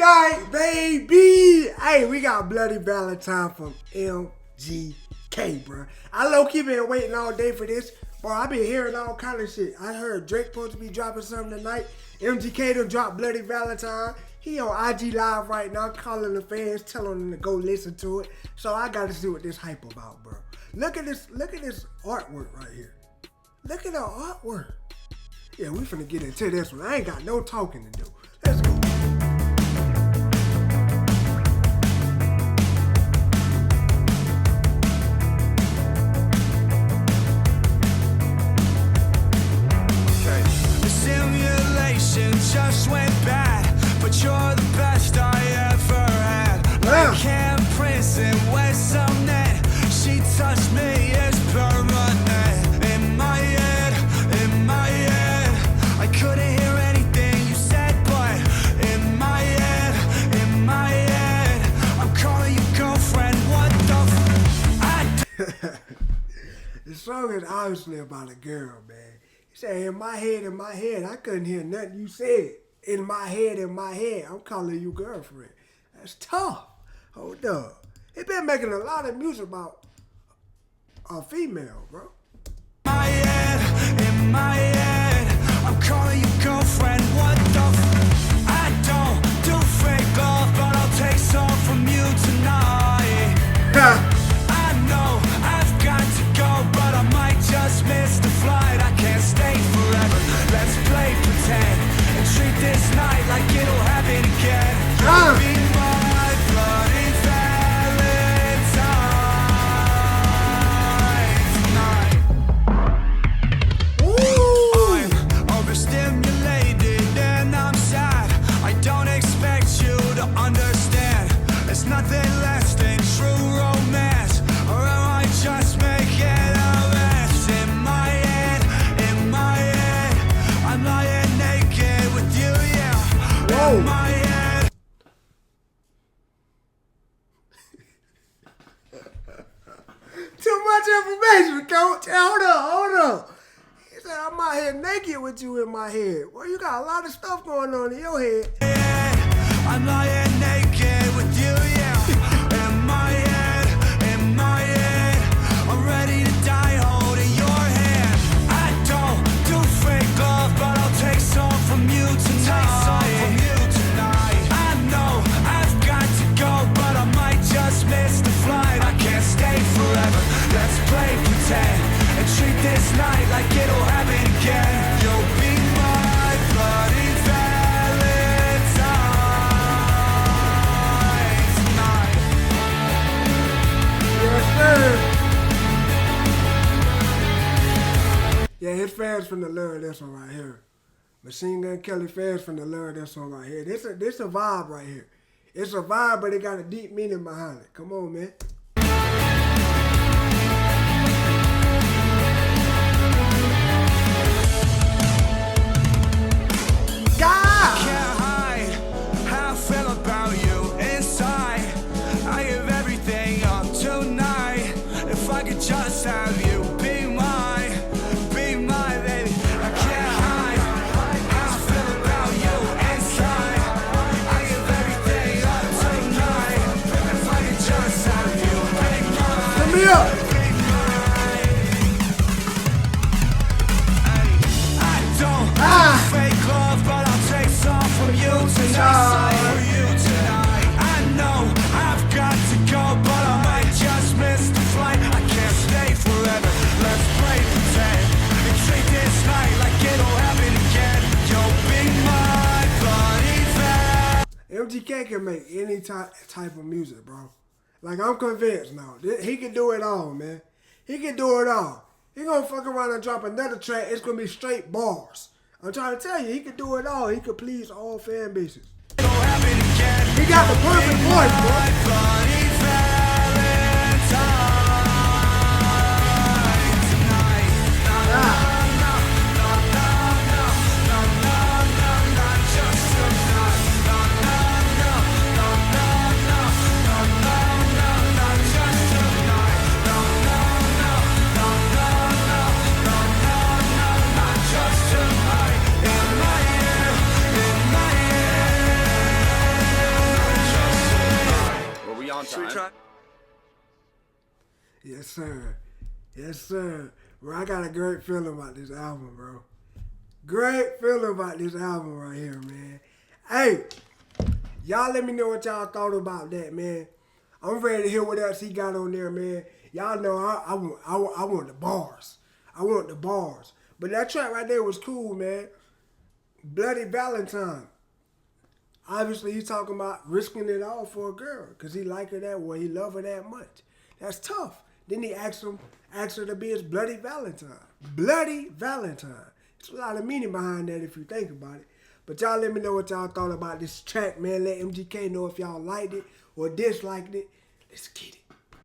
right, baby. Hey, we got Bloody Valentine from MGK, bro. I low-key been waiting all day for this. Bro, I been hearing all kind of shit. I heard Drake supposed to be dropping something tonight. MGK done dropped Bloody Valentine. He on IG Live right now calling the fans, telling them to go listen to it. So I got to see what this hype about, bro. Look at this artwork right here. Look at the artwork. Yeah, we finna get into this one. I ain't got no talking to do. Let's go. Okay. The simulation just went bad, but you're the best I ever had. Like Cam Prison with some net. She touched me, it's permanent. In my head, I couldn't hear anything you said, but in my head, I'm calling you girlfriend. What the The song is obviously about a girl, man. He said, in my head, I couldn't hear nothing you said. In my head, I'm calling you girlfriend. That's tough. Hold up. He been making a lot of music about a female, bro. In my head, I'm calling you girlfriend. What the I don't do fake love, but I'll take some from you tonight. I know I've got to go, but I might just miss the flight. I can't stay forever. Let's play pretend and treat this night like it'll happen again. You'll be my bloody Valentine tonight. I'm overstimulated and I'm sad. I don't expect you to understand. There's nothing less than true romance, or am I just making a mess? In my head, I'm lying naked with you, yeah. In my head. Too much information, coach. Hold up. He said, I'm out here naked with you in my head. Well, you got a lot of stuff going on in your head. I'm lying naked with you, yeah. In my head, I'm ready to die holding your hand. I don't do fake love, but I'll take some from you tonight. I know I've got to go, but I might just miss the flight. I can't stay forever. Let's play pretend and treat this night like it'll happen again. You'll be my bloody Valentine tonight. Yes, sir. Yeah, his fans finna learn this one right here. Machine Gun Kelly fans finna learn this one right here. This a vibe right here. It's a vibe, but it got a deep meaning behind it. Come on, man. Just have you be mine, baby. I can't hide how I feel about you inside. I give everything up tonight. If I could just have you be mine, Come here. I don't fake love, but I'll take some from you tonight. I know I've got to go, but I might just miss the flight. I can't stay forever. Let's play pretend and treat this night like it'll happen again. You'll be my bloody MGK can make any type of music, bro. Like, I'm convinced now. He can do it all, man. He can do it all. He gonna fuck around and drop another track. It's gonna be straight bars. I'm trying to tell you, he can do it all. He can please all fan bases. He got the perfect voice, bro. Should we try? Yes, sir. Yes, sir. Bro, I got a great feeling about this album, bro. Great feeling about this album right here, man. Hey, y'all let me know what y'all thought about that, man. I'm ready to hear what else he got on there, man. Y'all know I want the bars. I want the bars. But that track right there was cool, man. Bloody Valentine. Obviously, he's talking about risking it all for a girl because he like her that way, he love her that much. That's tough. Then he asked her to be his Bloody Valentine. Bloody Valentine. There's a lot of meaning behind that if you think about it. But y'all let me know what y'all thought about this track, man. Let MGK know if y'all liked it or disliked it. Let's get it.